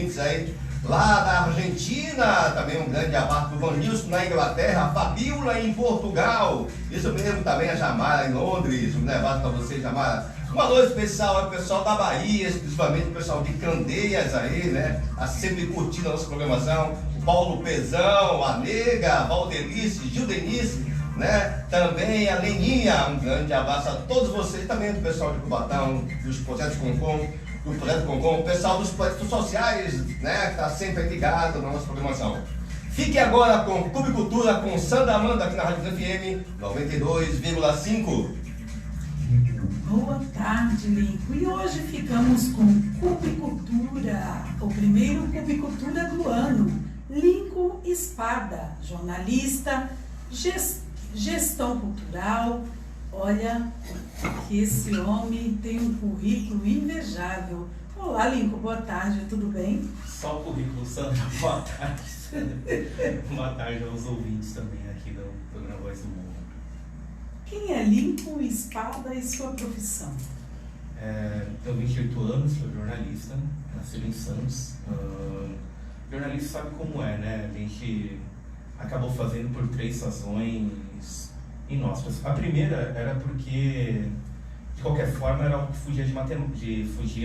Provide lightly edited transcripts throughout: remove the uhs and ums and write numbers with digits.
ouvintes aí, lá da Argentina, também um grande abraço do Vanilson na Inglaterra, a Fabiola em Portugal, isso mesmo, também a Jamara em Londres, um abraço para você, Jamara. Um alô especial ao pessoal da Bahia, principalmente o pessoal de Candeias aí, né? Tá sempre curtindo a nossa programação. O Paulo Pezão, a Nega, a Valdelice, Gildenice, né? Também a Leninha, um grande abraço a todos vocês, também do pessoal de Cubatão, dos projetos Concom, do Projeto Concom, o pessoal dos projetos sociais, né? Que está sempre ligado na nossa programação. Fique agora com Cubicultura, com Sandra Amanda aqui na Rádio FM 92,5. Boa tarde, Linco. E hoje ficamos com Cubicultura, o primeiro Cubicultura do ano. Linco Espada, jornalista, gestão cultural. Olha que esse homem tem um currículo invejável. Olá, Linco, boa tarde, tudo bem? Só o currículo, Sandra, boa tarde. Boa tarde aos ouvintes também aqui do programa Voz do Mundo. Quem é Linco Espada e sua profissão? Tenho 28 anos, sou jornalista, nascido em Santos. Jornalista sabe como é, né? A gente acabou fazendo por 3 razões inóspitas. A primeira era porque, de qualquer forma, era algo que fugia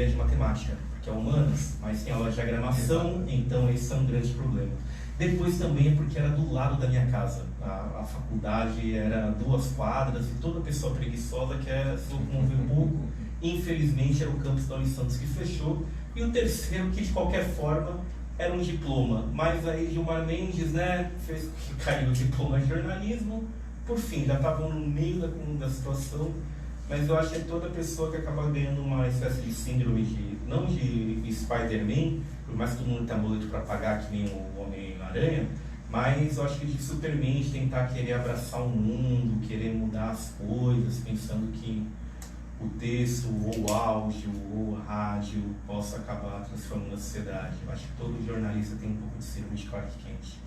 de matemática, porque é humanas, mas tem aula de diagramação, então esse é um grande problema. Depois também é porque era do lado da minha casa. A faculdade era 2 quadras e toda pessoa preguiçosa quer se locomover um pouco. Infelizmente era o campus da Unisantos que fechou. E o terceiro, que de qualquer forma era um diploma. Mas aí Gilmar Mendes, né, fez que caiu o diploma de jornalismo. Por fim, já estavam no meio da situação. Mas eu acho que é toda pessoa que acaba ganhando uma espécie de síndrome não de Spider-Man, por mais que todo mundo tenha boleto para pagar, que nem o Homem-Aranha, mas eu acho que de Superman, de tentar querer abraçar o mundo, querer mudar as coisas, pensando que o texto, ou o áudio, ou a rádio possa acabar transformando a sociedade. Eu acho que todo jornalista tem um pouco de síndrome de Clark Kent.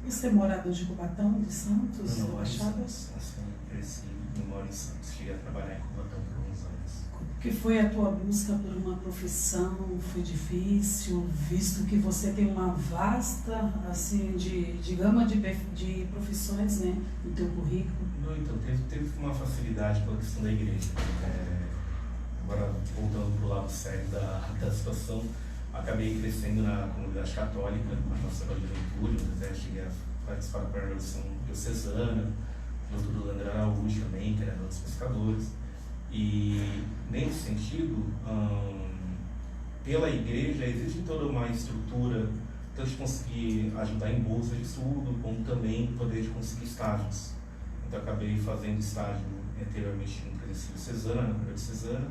Você é morador de Cubatão, de Santos? Não, Santos. Cresci e moro em Santos. Cheguei a trabalhar em Cubatão por uns anos. O que foi a tua busca por uma profissão? Foi difícil, visto que você tem uma vasta assim, de gama de profissões, né, no teu currículo? Não, então, teve uma facilidade pela questão da igreja. Agora, voltando para o lado sério da situação, acabei crescendo na comunidade católica, na nossa juventude, cheguei a participar da Revolução Diocesana, do André Araújo também, que era um dos pescadores. E, nesse sentido, pela igreja existe toda uma estrutura, tanto de conseguir ajudar em bolsa de estudo, como também poder de conseguir estágios. Então, acabei fazendo estágio anteriormente no Presidência Diocesana, na Comunidade Diocesana,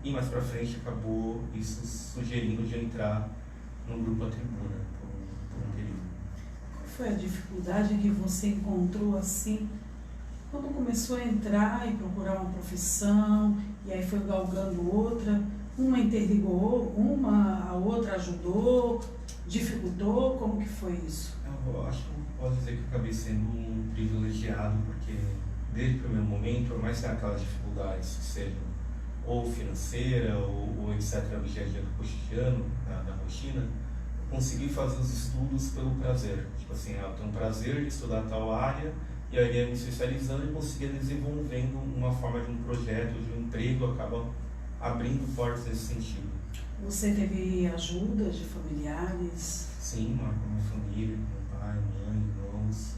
e mais para frente acabou isso sugerindo de entrar no grupo A Tribuna por um período. Qual foi a dificuldade que você encontrou assim, quando começou a entrar e procurar uma profissão, e aí foi galgando outra, uma interligou, a outra ajudou, dificultou, como que foi isso? Eu acho que posso dizer que eu acabei sendo um privilegiado, porque desde o primeiro momento, por mais que tenha aquelas dificuldades que sejam ou financeira, ou etc., no dia a dia do cotidiano, da rotina, eu consegui fazer os estudos pelo prazer. Tipo assim, eu tenho prazer de estudar tal área, e aí ia me especializando e conseguia desenvolvendo uma forma de um projeto, de um emprego, acaba abrindo portas nesse sentido. Você teve ajuda de familiares? Sim, com minha família, com meu pai, mãe, irmãos,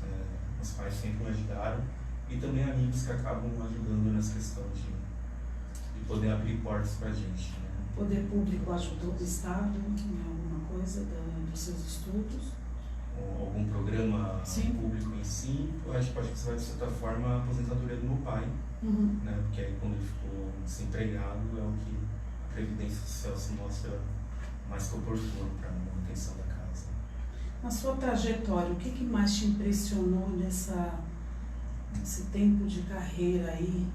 meus pais sempre me ajudaram, e também amigos que acabam ajudando nessa questão de poder abrir portas para a gente. Né? O poder público ajudou o Estado em alguma coisa dos seus estudos? Ou algum programa Sim. público em si? Eu acho que isso vai, de certa forma, a aposentadoria do meu pai, né? Porque aí quando ele ficou desempregado é o que a Previdência Social se mostra mais que oportuno para a manutenção da casa. Na sua trajetória, o que mais te impressionou nesse tempo de carreira aí?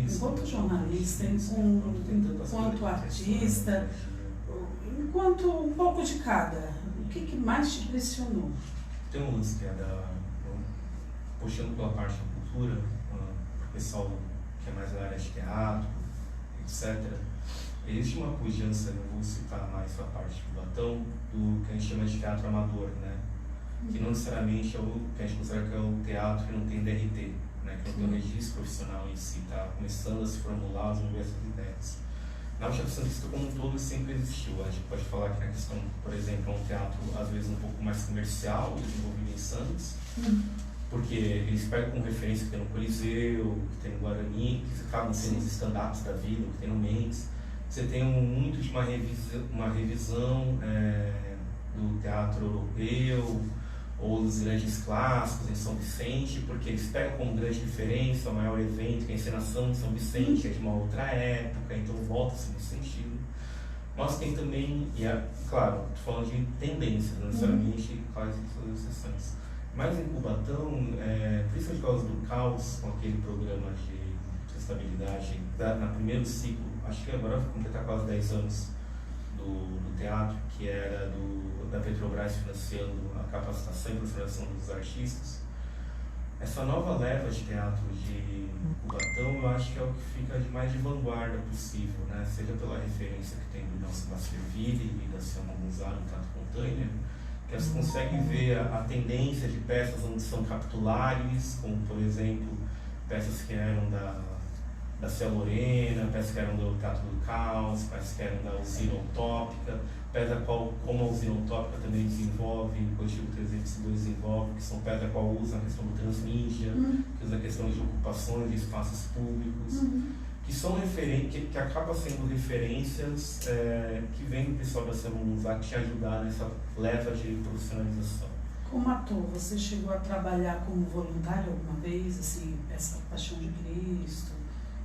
Enquanto jornalista, enquanto artista, enquanto um pouco de cada, o que mais te impressionou? Tem um lance que puxando pela parte da cultura, o pessoal que é mais da área de teatro, etc., existe uma pujança, eu vou citar mais a parte do Cubatão, do que a gente chama de teatro amador, né? Que não necessariamente é o que a gente considera que é o teatro que não tem DRT, né? Que não tem um registro profissional em si, está começando a se formular, as diversas ideias. Na Baixada Santista como um todo sempre existiu. A gente pode falar que na questão, por exemplo, é um teatro às vezes um pouco mais comercial, desenvolvido em Santos, porque eles pegam como referência que tem no Coliseu, que tem no Guarani, que acabam sendo os stand-ups da vida, que tem no Mendes. Você tem muito de uma revisão do teatro europeu, ou dos grandes clássicos em São Vicente, porque eles pegam como grande referência o maior evento, que é a encenação de São Vicente, é de uma outra época, então volta-se nesse sentido. Mas tem também, claro, estou falando de tendências, não necessariamente quais são as exceções. Mas em Cubatão, principalmente por causa do Caos, com aquele programa de estabilidade, no primeiro ciclo, acho que agora vai completar quase 10 anos do teatro, que era da Petrobras financiando a capacitação e preparação dos artistas. Essa nova leva de teatro de Cubatão, eu acho que é o que fica de mais de vanguarda possível, né? Seja pela referência que tem do Nelson Baskerville e da Selma Gonzalo, no Teatro Container, que elas conseguem ver a tendência de peças onde são capitulares, como, por exemplo, peças que eram da Cia Lorena, peças que eram do Teatro do Caos, peças que eram da Usina Utópica, peça como a Usina Utópica também desenvolve, o Coletivo 302 desenvolve, que são peças a qual usa a questão do transmídia, que usa a questão de ocupações de espaços públicos, que são que acabam sendo referências que vem do pessoal da Selma que te ajudar nessa leva de profissionalização. Como ator, você chegou a trabalhar como voluntário alguma vez, assim, essa Paixão de Cristo?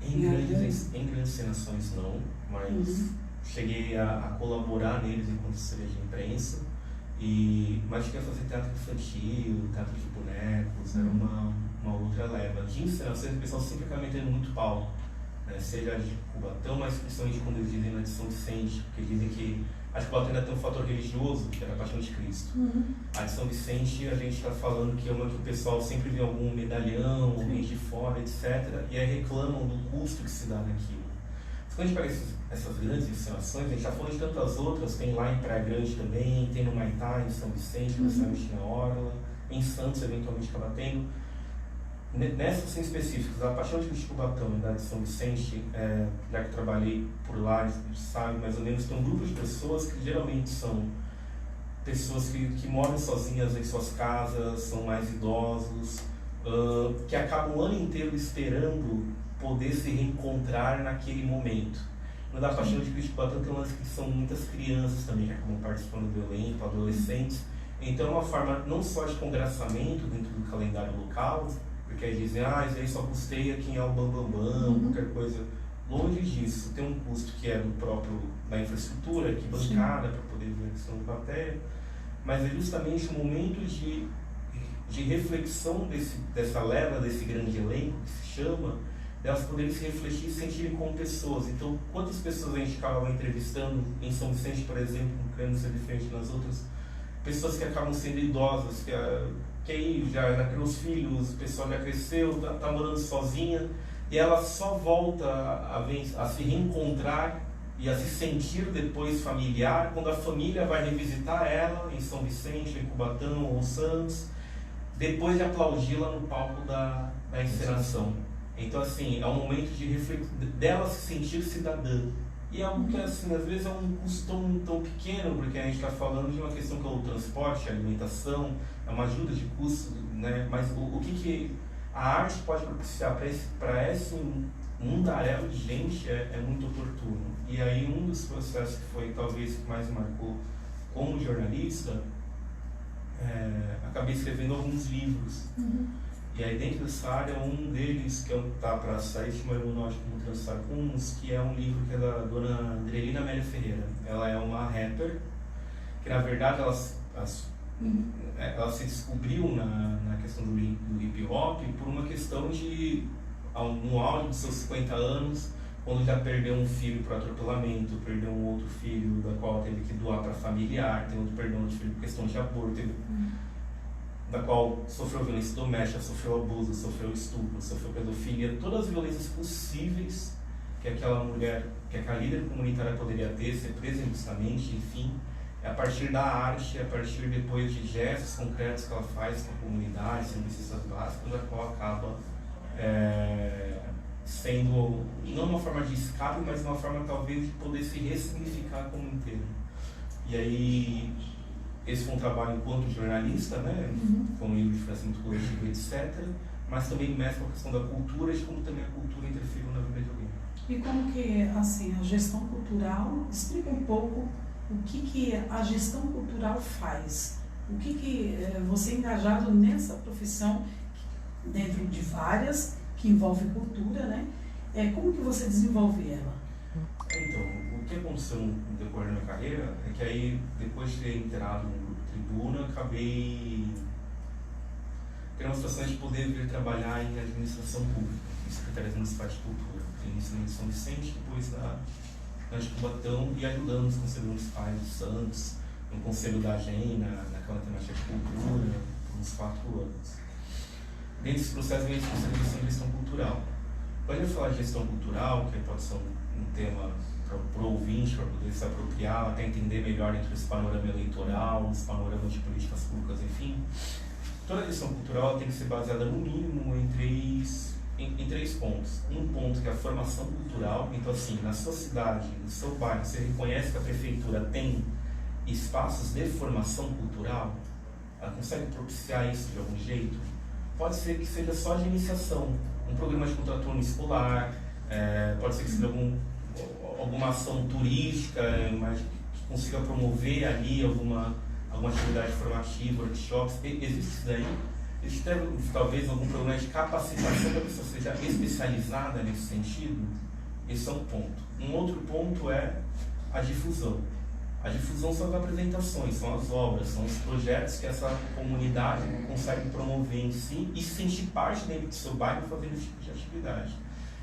Em grandes encenações não, mas cheguei a colaborar neles enquanto assessoria de imprensa, mas cheguei a fazer teatro infantil, teatro de bonecos, era uma outra leva. De encenações o pessoal sempre acaba metendo muito pau, né? Seja de Cubatão, mas principalmente quando eles dizem na de São Vicente, porque dizem que acho que Cubatão ainda tem um fator religioso, que era a Paixão de Cristo. A de São Vicente, a gente está falando que é uma que o pessoal sempre vê algum medalhão, alguém de fora, etc. E aí reclamam do custo que se dá naquilo. Quando a gente pega essas grandes encenações, a gente está falando de tantas outras, tem lá em Praia Grande também, tem no Maitá, em São Vicente, necessariamente na Orla, em Santos, eventualmente acaba tendo. Nessas assim, específicas, a Paixão de Cristo Cubatão e da de São Vicente, já que trabalhei por lá, a gente sabe mais ou menos, tem um grupo de pessoas que geralmente são pessoas que moram sozinhas em suas casas, são mais idosos, que acabam o ano inteiro esperando poder se reencontrar naquele momento. No da Paixão de Cristo Cubatão tem umas que são muitas crianças também, que acabam participando do elenco, adolescentes. Então é uma forma não só de congraçamento dentro do calendário local, porque aí dizem, isso aí só custeia quem é o bambambam, qualquer coisa. Longe disso, tem um custo que é da infraestrutura, que bancada para poder ver a questão do plateia, mas é justamente um momento de reflexão dessa leva, desse grande elenco que se chama, delas poderem se refletir e se sentirem como pessoas. Então, quantas pessoas a gente acaba entrevistando em São Vicente, por exemplo, querendo ser diferente das outras, pessoas que acabam sendo idosas, que aí já criou os filhos, o pessoal já cresceu, tá morando sozinha, e ela só volta a se reencontrar e a se sentir depois familiar quando a família vai revisitar ela em São Vicente, em Cubatão ou Santos, depois de aplaudi-la no palco da encenação. Então, assim, é um momento dela se sentir cidadã. E é algo que, assim, às vezes é um custo tão pequeno, porque a gente está falando de uma questão que é o transporte, a alimentação, é uma ajuda de custo, né? Mas o que a arte pode propiciar para esse mundaréu de gente é muito oportuno. E aí um dos processos que foi talvez que mais marcou como jornalista, acabei escrevendo alguns livros. E aí dentro dessa área, um deles que está para sair, chama Imunótico como Trançar Rumos, que é um livro que é da dona Andrelina Amélia Ferreira. Ela é uma rapper, que na verdade ela se descobriu na questão do hip hop por uma questão no auge dos seus 50 anos, quando já perdeu um filho por atropelamento, perdeu um outro filho da qual teve que doar para familiar, perdeu outro filho por questão de aborto, da qual sofreu violência doméstica, sofreu abuso, sofreu estupro, sofreu pedofilia, todas as violências possíveis que aquela mulher, que aquela líder comunitária poderia ter, ser presa injustamente, enfim. É a partir da arte, é a partir depois de gestos concretos que ela faz com a comunidade, sem necessidades básicas, a qual acaba sendo, não uma forma de escape, mas uma forma talvez de poder se ressignificar como inteiro. E aí, esse foi um trabalho enquanto jornalista, né, com livro de financiamento coletivo, etc., mas também mexe com a questão da cultura e como também a cultura interferiu na vida de alguém. E como que, assim, a gestão cultural, explica um pouco o que a gestão cultural faz, o que você engajado nessa profissão, dentro de várias, que envolve cultura, né? Como que você desenvolve ela? Então, o que aconteceu no decorrer da minha carreira é que aí, depois de ter entrado no Grupo Tribuna, acabei tendo uma situação de poder vir trabalhar em administração pública, em secretarias municipais de cultura, inicialmente em São Vicente, depois na de Cubatão, e ajudando os conselhos municipais de Santos, no conselho da AGEN, naquela temática de cultura, por uns 4 anos. Dentro desse processo, a gente conseguiu gestão cultural. Quando eu falar de gestão cultural, que pode ser um tema para o ouvinte, para poder se apropriar, até entender melhor entre esse panorama eleitoral, esse panorama de políticas públicas, enfim, toda a gestão cultural tem que ser baseada, no mínimo, em três pontos. Um ponto que é a formação cultural. Então, assim, na sua cidade, no seu bairro, você reconhece que a prefeitura tem espaços de formação cultural? Ela consegue propiciar isso de algum jeito? Pode ser que seja só de iniciação, um programa de contraturno escolar, pode ser que seja alguma ação turística, mas que consiga promover ali alguma atividade formativa, workshops. Existe isso daí? Existe talvez algum programa de capacitação para a pessoa seja especializada nesse sentido? Esse é um ponto. Um outro ponto é a difusão. A difusão são as apresentações, são as obras, são os projetos que essa comunidade consegue promover em si e se sentir parte dentro do seu bairro fazendo esse tipo de atividade.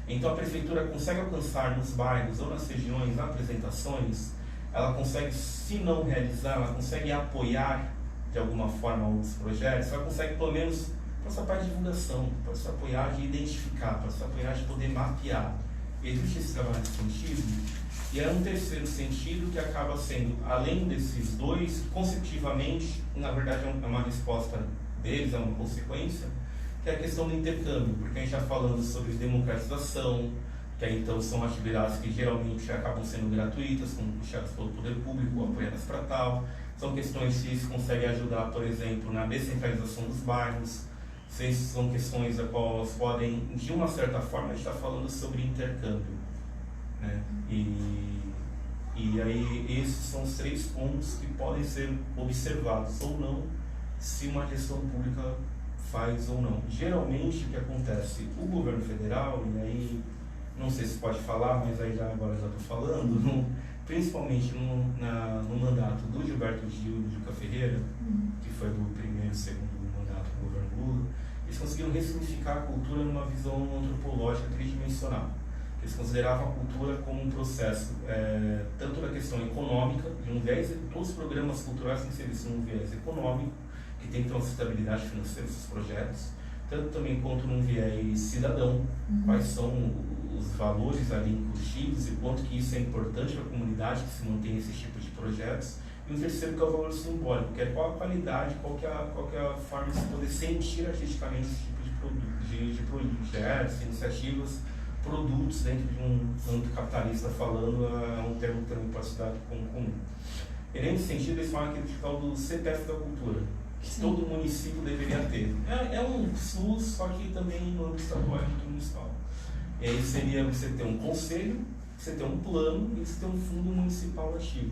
Então a prefeitura consegue alcançar nos bairros ou nas regiões apresentações, ela consegue, se não realizar, ela consegue apoiar de alguma forma os projetos, ela consegue pelo menos para essa parte de divulgação, para se apoiar de identificar, para se apoiar de poder mapear. Existe esse trabalho nesse sentido? E é um terceiro sentido que acaba sendo, além desses dois, conceptivamente, na verdade é uma resposta deles, é uma consequência, que é a questão do intercâmbio, porque a gente está falando sobre democratização, que aí então são atividades que geralmente acabam sendo gratuitas, puxadas pelo poder público, apoiadas para tal. São questões que se conseguem ajudar, por exemplo, na descentralização dos bairros. São questões a qual elas podem, de uma certa forma, a gente está falando sobre intercâmbio, né? E aí esses são os 3 pontos que podem ser observados ou não, se uma gestão pública faz ou não. Geralmente o que acontece, o governo federal, e aí não sei se pode falar, mas aí agora já estou falando, principalmente no mandato do Gilberto Gil e do Juca Ferreira, que foi do primeiro e segundo mandato do governo Lula, eles conseguiram ressignificar a cultura numa visão antropológica tridimensional. Eles consideravam a cultura como um processo, tanto da questão econômica, de um viés, todos os programas culturais têm que ser vistos num viés econômico, que tem que ter uma sustentabilidade financeira desses projetos, tanto também quanto num viés cidadão, quais são os valores ali inclusivos e quanto que isso é importante para a comunidade que se mantém esse tipo de projetos. E o terceiro que é o valor simbólico, que é qual a qualidade, qual que é a forma de se poder sentir artisticamente esse tipo de projetos, iniciativas, produtos dentro de um âmbito capitalista falando, é um termo que também pode ser dado como comum. E nesse sentido, eles falam aquele tal do CPF da cultura, que todo município deveria ter. É um SUS, só que também no âmbito estadual e no municipal. E aí seria você ter um conselho, você ter um plano e você ter um fundo municipal ativo.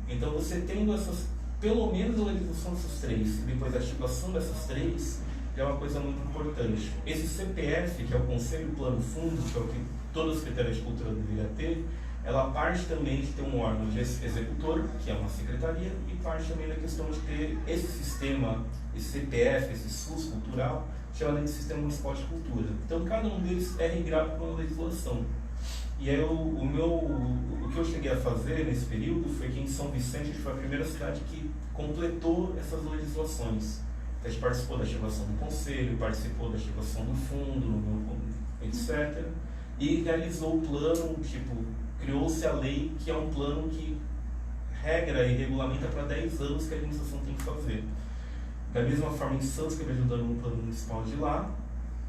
Então você tendo essas, pelo menos a legislação dessas 3, e depois a articulação dessas 3, é uma coisa muito importante. Esse CPF, que é o Conselho Plano Fundo, que é o que todas as secretarias de cultura deveriam ter, ela parte também de ter um órgão de executor, que é uma secretaria, e parte também da questão de ter esse sistema, esse CPF, esse SUS cultural, chamado de Sistema Municipal de Cultura. Então cada um deles é regrado por uma legislação. E aí o que eu cheguei a fazer nesse período foi que em São Vicente foi a primeira cidade que completou essas legislações. A gente participou da ativação do conselho, participou da ativação do fundo, etc. e realizou o plano, tipo, criou-se a lei, que é um plano que regra e regulamenta para 10 anos que a administração tem que fazer. Da mesma forma, em Santos esteve ajudando no plano municipal de lá,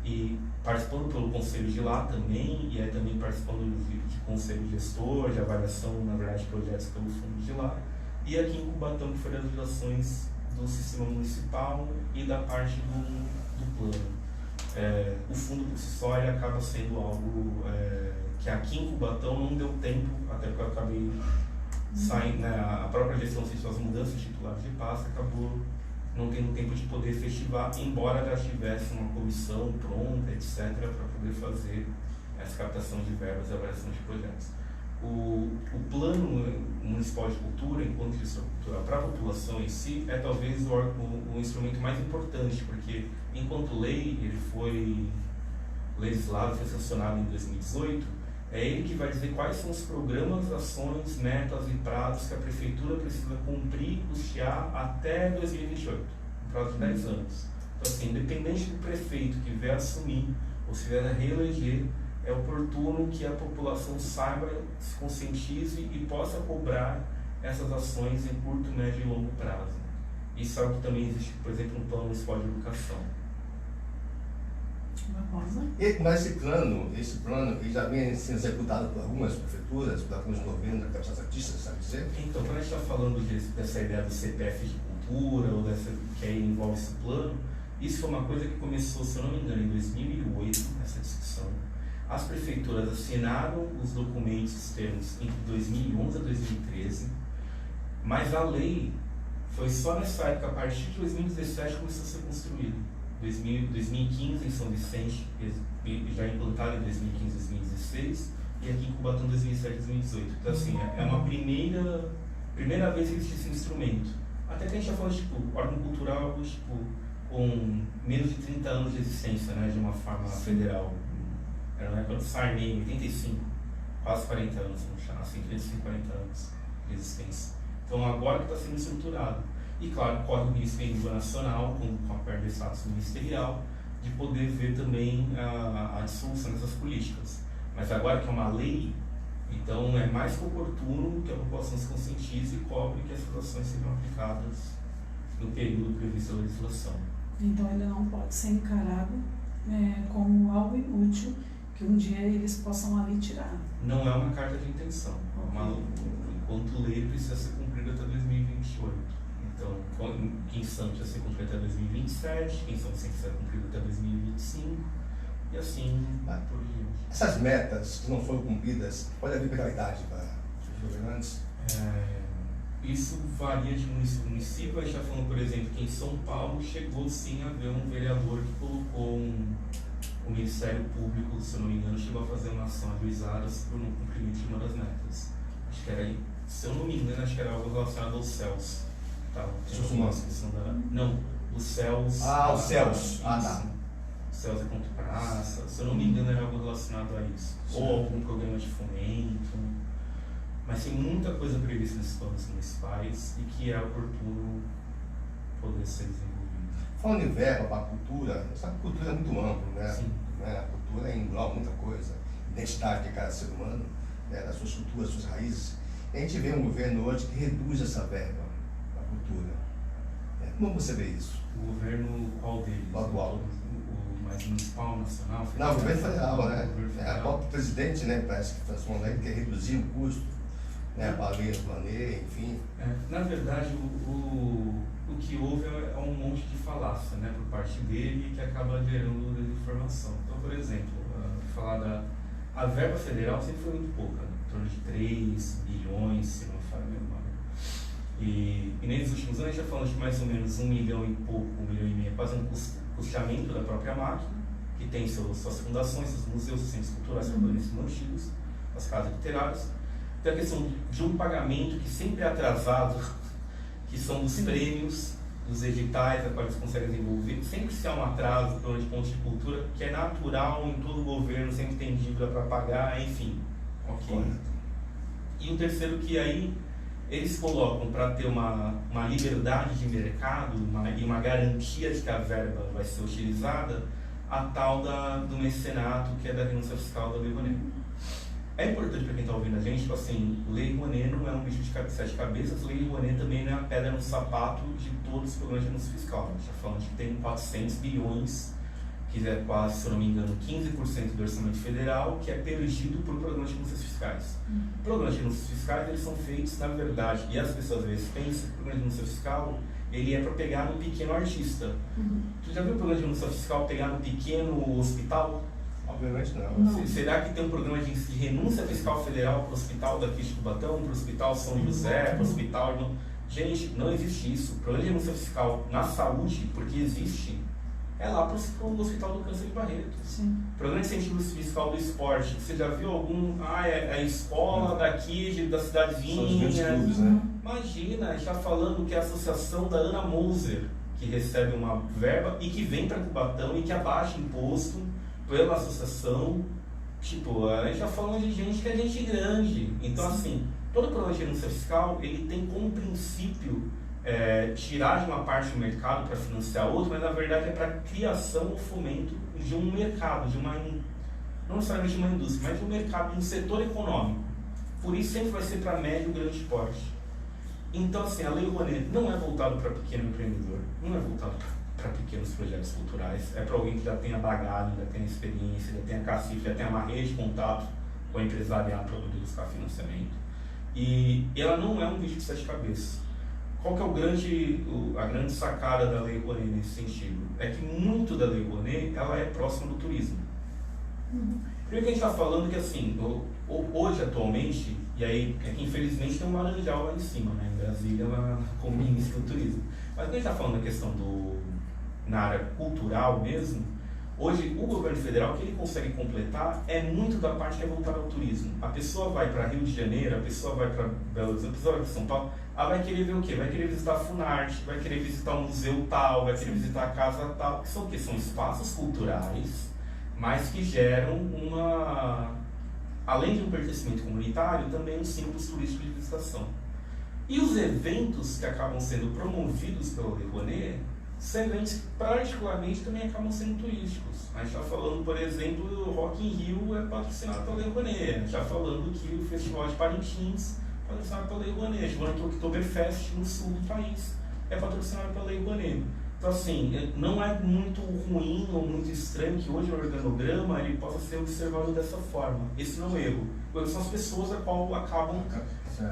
e participando pelo conselho de lá também, e aí também participando de conselho gestor, de avaliação, na verdade, de projetos pelo fundo de lá, e aqui em Cubatão, que foi das legislações do sistema municipal e da parte do plano. O fundo por si só ele acaba sendo algo que aqui em Cubatão não deu tempo, até porque eu acabei saindo, né, a própria gestão sentiu as mudanças de titulares de pasta, acabou não tendo tempo de poder efetivar, embora já tivesse uma comissão pronta, etc., para poder fazer essa captação de verbas e avaliação de projetos. O plano municipal de cultura, enquanto gestão cultural para a população em si, é talvez o instrumento mais importante, porque enquanto lei, ele foi legislado, foi sancionado em 2018, é ele que vai dizer quais são os programas, ações, metas e prazos que a prefeitura precisa cumprir e custear até 2028, um prazo de 10 anos. Então, assim, independente do prefeito que vier assumir ou se vier a reeleger, é oportuno que a população saiba, se conscientize e possa cobrar essas ações em curto, médio e longo prazo. Isso é algo que também existe, por exemplo, no Plano Municipal de Educação. Mas esse plano ele já vem sendo executado por algumas prefeituras, por alguns governos, até os artistas, sabe dizer? Então, quando a gente está falando dessa ideia do CPF de cultura, ou dessa que aí envolve esse plano, isso foi uma coisa que começou, se eu não me engano, em 2008, essa discussão. As prefeituras assinaram os documentos, os termos, entre 2011 a 2013, mas a lei foi só nessa época, a partir de 2017, começou a ser construída. 2015 em São Vicente, já implantado em 2015 2016, e aqui em Cubatão 2017 2018. Então, assim, é uma primeira vez que existe esse instrumento. Até que a gente já falou, tipo, órgão cultural, tipo, com menos de 30 anos de existência, né, de uma forma federal. Era na época do Sarney, 85, quase 40 anos, vamos chamar assim, 35, 40 anos de existência. Então, agora que está sendo estruturado. E, claro, corre o risco em nível nacional, com a perda de status ministerial, de poder ver também a dissolução dessas políticas. Mas agora que é uma lei, então é mais que oportuno que a população se conscientize e cobre que essas ações sejam aplicadas no período previsto da legislação. Então ele não pode ser encarado como algo inútil que um dia eles possam ali tirar. Não é uma carta de intenção. Enquanto lei, precisa ser cumprida até 2028. Então, quem Santos vai ser cumprido até 2027, quem São Vicente vai ser cumprido até 2025, e assim por diante. Essas metas que não foram cumpridas, pode haver penalidade para os governantes? Isso varia de município a município. A gente está falando, por exemplo, que em São Paulo chegou sim a haver um vereador que colocou o Ministério Público, se eu não me engano, chegou a fazer uma ação ajuizada por não cumprimento de uma das metas. Acho que era, se eu não me engano, acho que era algo relacionado aos céus. Tá, não, os céus. Ah, os céus. Ah, tá. Os céus é contra praça. Se eu não me engano, era algo relacionado a isso. Sim. Ou algum programa de fomento. Mas tem muita coisa prevista nesses planos municipais e que é oportuno poder ser desenvolvido. Falando em verba para a cultura, sabe que a cultura é muito amplo, né? Sim. A cultura engloba muita coisa. Identidade de cada ser humano, né? Das suas culturas, das suas raízes. E a gente vê um governo hoje que reduz essa verba. Cultura. Como você vê isso? O governo qual deles? O atual. O mais municipal, nacional? Federal? Não, o governo federal, né? Federal. O próprio presidente, né, parece que transformou, né, que quer reduzir o custo, né, para a lei do planeta, enfim. Na verdade, o que houve é um monte de falácia, né, por parte dele, que acaba gerando desinformação. Então, por exemplo, a verba federal sempre foi muito pouca, né, em torno de 3 bilhões, se não me falha a memória. E nesses últimos anos a gente está falando de mais ou menos 1 milhão e pouco, 1,5 milhão, quase um custeamento da própria máquina, que tem suas fundações, seus museus, seus centros culturais permanentes mantidos, as casas literárias. Tem a questão de um pagamento que sempre é atrasado, que são os prêmios, dos editais, a qual eles conseguem desenvolver. Sempre se há um atraso por onde pontos de cultura, que é natural em todo o governo, sempre tem dívida para pagar, enfim. Ok. E o terceiro que aí eles colocam para ter uma liberdade de mercado e uma garantia de que a verba vai ser utilizada, a tal do mecenato, que é da renúncia fiscal da Lei Rouanet. É importante para quem está ouvindo a gente, tipo assim, Lei Rouanet não é um bicho de sete cabeças, Lei Rouanet também não é a pedra no sapato de todos os programas de renúncia fiscal. A gente está falando que tem 400 bilhões, que é quase, se eu não me engano, 15% do orçamento federal, que é perdido por programas de renúncias fiscais. Programas de renúncias fiscais, eles são feitos, na verdade, e as pessoas às vezes pensam que o programa de renúncia fiscal, ele é para pegar no pequeno artista. Tu já viu o programa de renúncia fiscal pegar no pequeno hospital? Obviamente não. Será que tem um programa de renúncia fiscal federal para o hospital daqui de Cubatão, para o hospital São José, para o hospital... Gente, não existe isso. O programa de renúncia fiscal na saúde, porque existe, é lá para o Hospital do Câncer de Barreto. Sim. Programa de incentivo fiscal do esporte. Você já viu algum... é a escola daqui, da cidadezinha. São os grandes clubes, né? Imagina, a gente está falando que é a associação da Ana Moser, que recebe uma verba e que vem para Cubatão e que abaixa imposto pela associação. Tipo, a gente está falando de gente que é gente grande. Então, assim, todo programa de renúncia fiscal, ele tem como princípio tirar de uma parte do mercado para financiar outro, mas na verdade é para criação ou fomento de um mercado, não necessariamente de uma indústria, mas de um mercado, de um setor econômico. Por isso sempre vai ser para médio e grande porte. Então, assim, a Lei Rouanet não é voltada para pequeno empreendedor, não é voltada para pequenos projetos culturais, é para alguém que já tenha bagagem, já tenha experiência, já tenha cacife, já tenha uma rede de contato com o empresariado para poder buscar financiamento. E ela não é um bicho de sete cabeças. Qual que é a grande sacada da Lei Rouanet nesse sentido? É que muito da Lei Rouanet, ela é próxima do turismo. Primeiro que a gente está falando que, assim, hoje, atualmente, e aí é que infelizmente tem um laranjal lá em cima, né? Em Brasília, como ministro do turismo. Mas quando a gente está falando da questão na área cultural mesmo, hoje o governo federal, o que ele consegue completar é muito da parte que é voltada ao turismo. A pessoa vai para Rio de Janeiro, a pessoa vai para Belo Horizonte, a pessoa vai para São Paulo, ela vai querer ver o quê? Vai querer visitar a Funarte, vai querer visitar o museu tal, vai querer visitar a casa tal, que são o quê? São espaços culturais, mas que geram além de um pertencimento comunitário, também um símbolo turístico de visitação. E os eventos que acabam sendo promovidos pela Lei Rouanet, são eventos que particularmente também acabam sendo turísticos. A gente está falando, por exemplo, o Rock in Rio é patrocinado pela Lei Rouanet. A gente está falando que o Festival de Parintins é patrocinado pela Lei Rouanet. A gente está falando que o Oktoberfest no sul do país é patrocinado pela Lei Rouanet. Então, assim, não é muito ruim ou muito estranho que hoje o organograma ele possa ser observado dessa forma. Esse não é o erro. O erro são as pessoas a qual acabam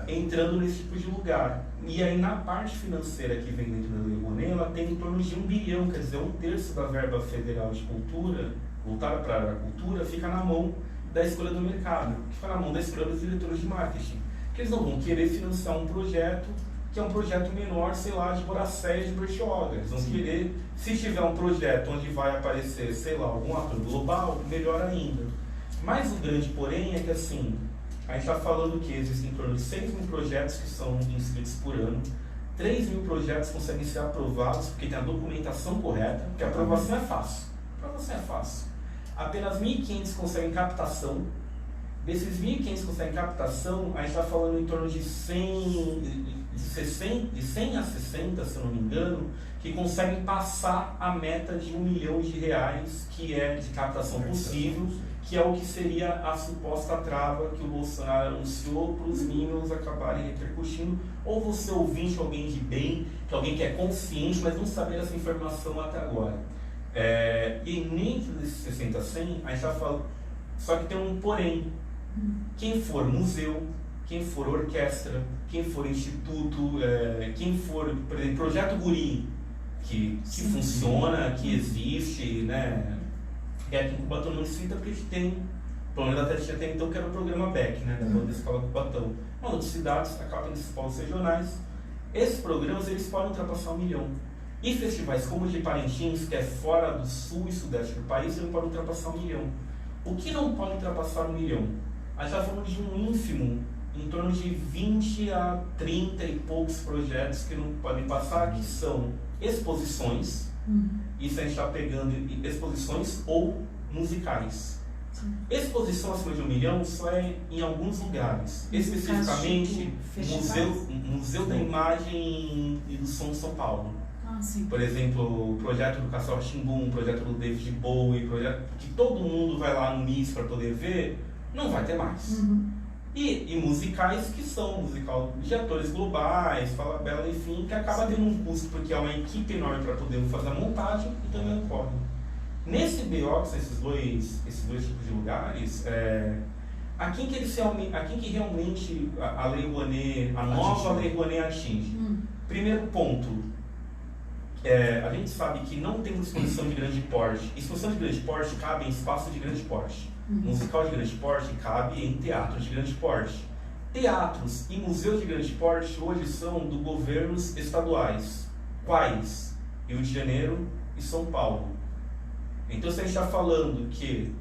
entrando nesse tipo de lugar. E aí, na parte financeira que vem dentro da Lei Rouanet, ela tem em torno de 1 bilhão, quer dizer, 1/3 da verba federal de cultura, voltada para a cultura, fica na mão da escolha do mercado, fica na mão da escolha dos diretores de marketing. Porque eles não vão querer financiar um projeto que é um projeto menor, sei lá, de Boracéia e de Bertioga. Eles vão querer, se tiver um projeto onde vai aparecer, sei lá, algum ator global, melhor ainda. Mas o grande porém é que, assim, a gente está falando que existem em torno de 6 mil projetos que são inscritos por ano, 3 mil projetos conseguem ser aprovados porque tem a documentação correta, porque a aprovação é fácil. A aprovação é fácil. Apenas 1.500 conseguem captação. Desses 1.500 que conseguem captação, a gente está falando em torno de 100 a 60, se eu não me engano, que conseguem passar a meta de R$1 milhão, que é de captação possível, que é o que seria a suposta trava que o Bolsonaro anunciou para os mínimos acabarem repercutindo, ou você ouvinte, alguém de bem, que alguém que é consciente, mas não saber essa informação até agora. E dentro desses 60 a 100, a gente está falando, só que tem um porém. Quem for museu, quem for orquestra, quem for instituto, quem for, por exemplo, Projeto Guri, que funciona, que existe, né? E aqui em Cubatão não cita porque a gente tem, pelo menos até tinha até então, que era o programa BEC, né? Da Banda Escola Cubatão. Mas outras cidades acabam tendo esses polos regionais. Esses programas, eles podem ultrapassar 1 milhão. E festivais como o de Parintins, que é fora do sul e sudeste do país, ele pode ultrapassar 1 milhão. O que não pode ultrapassar 1 milhão? A gente está falando de um ínfimo, em torno de 20 a 30 e poucos projetos que não podem passar, que são exposições, isso a gente está pegando exposições ou musicais. Exposição acima de 1 milhão só é em alguns lugares, especificamente Museu da Imagem e do Som de São Paulo. Ah, sim. Por exemplo, o projeto do Castelo Rá-Tim-Bum, o projeto do David Bowie, projeto que todo mundo vai lá no MIS para poder ver, não vai ter mais. Uhum. E musicais que são musical de atores globais, Falabella, enfim, que acaba tendo um custo porque é uma equipe enorme para poder fazer a montagem e também ocorre. Nesse BO, que são esses dois tipos de lugares, a quem que realmente a Lei Rouanet, a nova Lei Rouanet atinge? Primeiro ponto, a gente sabe que não tem exposição de grande porte. Exposição de grande porte cabe em espaço de grande porte. Musical de grande porte cabe em teatro de grande porte. Teatros e museus de grande porte hoje são do governos estaduais. Quais? Rio de Janeiro e São Paulo. Então, se a gente está falando que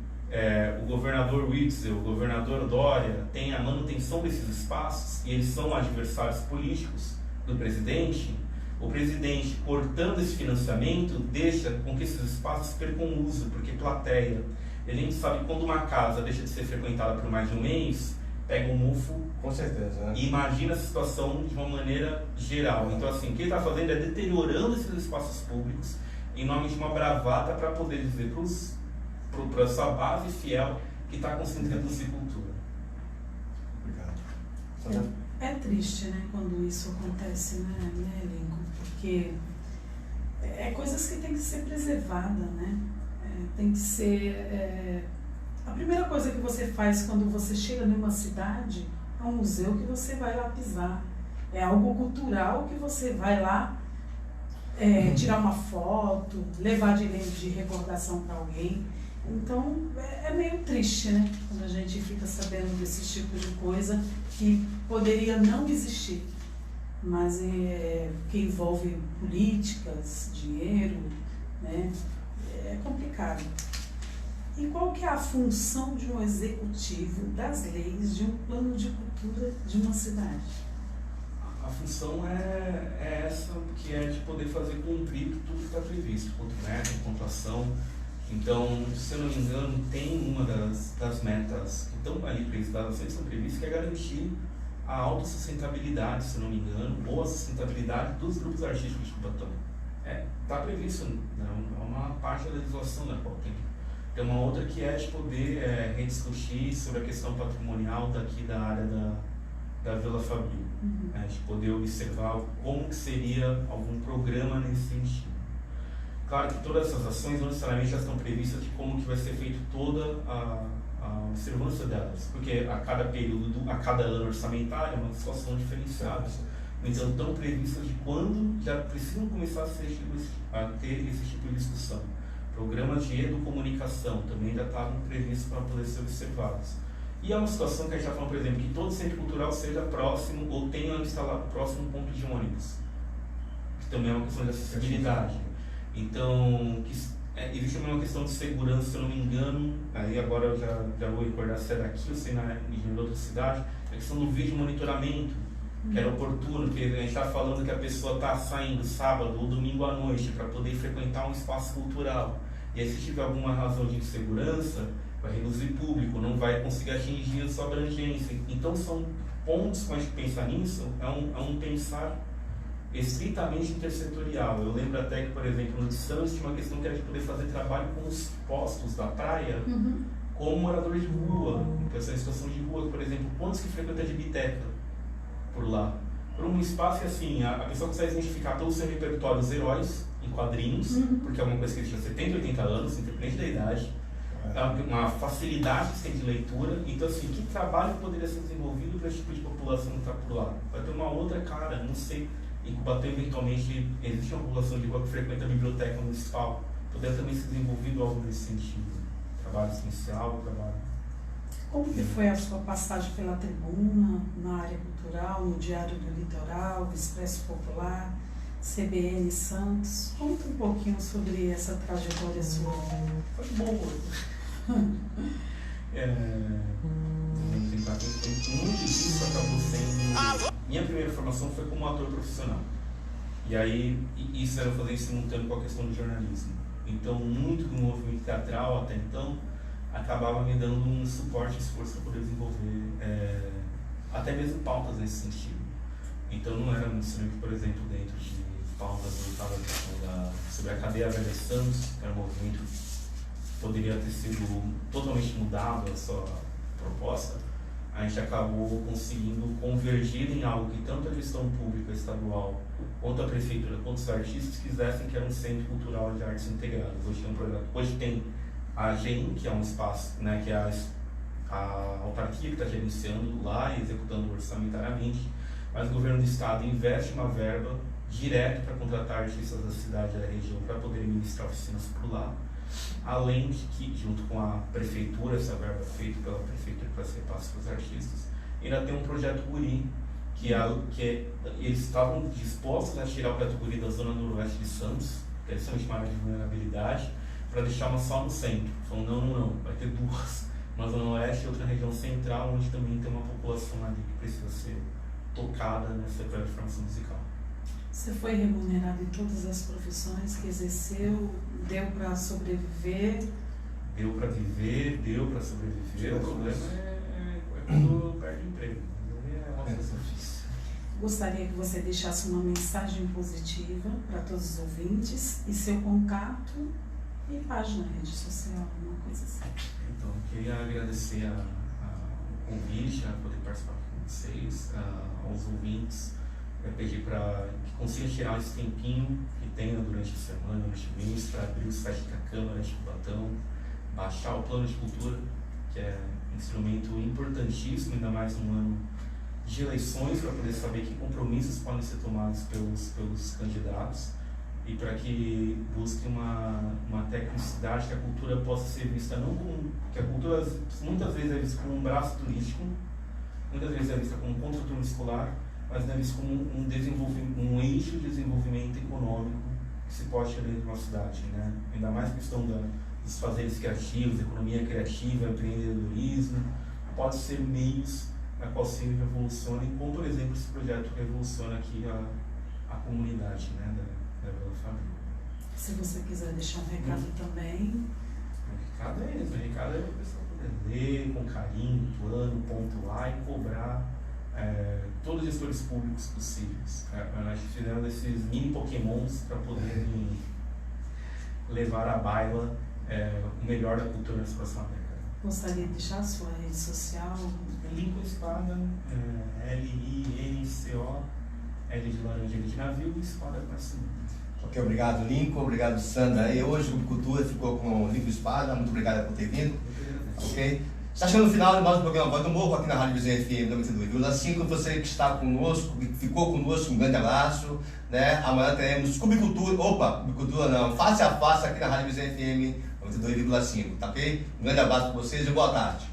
o governador Witzel, o governador Dória tem a manutenção desses espaços e eles são adversários políticos do presidente, o presidente, cortando esse financiamento, deixa com que esses espaços percam uso, porque plateia. A gente sabe que quando uma casa deixa de ser frequentada por mais de um mês, pega um mufo. Com certeza, né? E imagina a situação de uma maneira geral. Então, assim, o que ele está fazendo é deteriorando esses espaços públicos em nome de uma bravata para poder dizer para a sua base fiel que está concentrando-se em cultura. Obrigado. É triste, né, quando isso acontece, né, Lincoln? Porque é coisas que tem que ser preservada, né? Tem que ser... A primeira coisa que você faz quando você chega numa cidade é um museu que você vai lá pisar. É algo cultural que você vai lá tirar uma foto, levar de recordação para alguém. Então, é meio triste, né? Quando a gente fica sabendo desse tipo de coisa que poderia não existir, mas que envolve políticas, dinheiro, né? É complicado. E qual que é a função de um executivo das leis de um plano de cultura de uma cidade? A função é essa, que é de poder fazer cumprir tudo que está previsto, quanto meta, quanto ação. Então, se eu não me engano, tem uma das metas que estão ali previstas, estão previstas, que é garantir a autossustentabilidade, se eu não me engano, ou a sustentabilidade dos grupos artísticos de Cubatão. Está previsto, né, uma parte da legislação da qual tem uma outra que é de poder rediscutir sobre a questão patrimonial daqui da área da Vila Fabril, de poder observar como que seria algum programa nesse sentido. Claro que todas essas ações não necessariamente já estão previstas de como que vai ser feita toda a observância delas, porque a cada período, a cada ano orçamentário é uma situação diferenciada. Então, estão previstas de quando já precisam começar a ter esse tipo de discussão. Programas de educomunicação também já estavam previstos para poder ser observados. E é uma situação que a gente está falando, por exemplo, que todo centro cultural seja próximo ou tenha instalado próximo um ponto de ônibus, que também é uma questão de acessibilidade. Então, existe uma questão de segurança, se eu não me engano, aí agora eu já vou recordar se é daqui ou se é em outra cidade, a questão do vídeo monitoramento, que era oportuno, porque a gente está falando que a pessoa está saindo sábado ou domingo à noite para poder frequentar um espaço cultural. E aí, se tiver alguma razão de insegurança, vai reduzir público, não vai conseguir atingir a sua abrangência. Então, são pontos, quando a gente pensa nisso, é um pensar estritamente intersetorial. Eu lembro até que, por exemplo, no de Santos tinha uma questão que era de poder fazer trabalho com os postos da praia como moradores de rua, pessoas em situação de rua, por exemplo, quantos que frequentam de biblioteca por lá? Por um espaço que, assim, a pessoa consegue identificar todo o seu repertório, os heróis em quadrinhos, porque é uma coisa que existe há 70, 80 anos, independente da idade, uma facilidade que tem de leitura. Então, assim, que trabalho poderia ser desenvolvido para esse tipo de população que está por lá? Vai ter uma outra cara, não sei. Em Cubatão, eventualmente, existe uma população de rua que frequenta a biblioteca municipal. Poderia também ser desenvolvido algo nesse sentido. Trabalho essencial, trabalho. Como que foi a sua passagem pela tribuna, na área cultural, no Diário do Litoral, do Expresso Popular, CBN Santos? Conta um pouquinho sobre essa trajetória sua. Foi boa. Muito disso acabou sendo... Minha primeira formação foi como ator profissional. E aí, isso era fazer em simultâneo com a questão do jornalismo. Então, muito do movimento teatral até então acabava me dando um suporte e esforço para poder desenvolver até mesmo pautas nesse sentido. Então, não era muito simples, por exemplo, dentro de Paulo estava sobre a cadeia Velha Santos, que era um movimento que poderia ter sido totalmente mudado a sua proposta, a gente acabou conseguindo convergir em algo que tanto a gestão pública estadual, quanto a prefeitura, quanto os artistas quisessem, que era um centro cultural de artes integradas. Hoje tem a GEM, que é um espaço, né, que é a autarquia que está gerenciando lá e executando orçamentariamente, mas o governo do estado investe uma verba direto para contratar artistas da cidade e da região para poder ministrar oficinas por lá, além de que, junto com a prefeitura, essa verba feita pela prefeitura para ser repasse para os artistas, ainda tem um projeto Guri, eles estavam dispostos a tirar o projeto Guri da zona noroeste de Santos, que eles são chamados de vulnerabilidade, para deixar uma só no centro. Falando, não, vai ter duas, uma zona oeste e outra região central, onde também tem uma população ali que precisa ser tocada nessa performance musical. Você foi remunerado em todas as profissões que exerceu, deu para sobreviver? Deu para viver, deu para sobreviver. O problema é quando perde emprego. É difícil. Gostaria que você deixasse uma mensagem positiva para todos os ouvintes e seu contato e página, rede social, alguma coisa assim. Então, eu queria agradecer o convite, a poder participar com vocês, aos ouvintes, pedir para que consigam tirar esse tempinho que tenha durante a semana, durante o mês, para abrir o site da Câmara de Cubatão, baixar o plano de cultura, que é um instrumento importantíssimo, ainda mais num ano de eleições, para poder saber que compromissos podem ser tomados pelos candidatos e para que busque uma tecnicidade, que a cultura possa ser vista não como... que a cultura muitas vezes é vista como um braço turístico, muitas vezes é vista como um contraturno escolar, mas não é visto como um eixo de desenvolvimento econômico que se pode ter dentro de uma cidade, né? Ainda mais a questão dos fazeres criativos, economia criativa, empreendedorismo, pode ser meios na qual se revoluciona, como por exemplo esse projeto revoluciona aqui a comunidade, né, da Vila Fabril. Se você quiser deixar um recado também. O recado é esse, o recado é o pessoal poder ler com carinho, plano, pontuar e cobrar todos os gestores públicos possíveis. Nós fizemos esses mini pokémons para poderem levar à baila o melhor da cultura nessa próxima década. Gostaria de deixar a sua rede social? Lincoln Espada, L-I-N-C-O, L de laranja, L de navio e espada com S. Ok, obrigado Lincoln, obrigado Sandra. E hoje o Cultura ficou com o Lincoln Espada, muito obrigado por ter vindo. Ok? Está chegando no final de mais um programa Voz do Morro aqui na Rádio Vizinha FM 92,5. Você que está conosco, que ficou conosco, um grande abraço. Né? Amanhã teremos Cultura não, face a face aqui na Rádio Vizinha FM 92,5. Tá ok? Um grande abraço para vocês e boa tarde.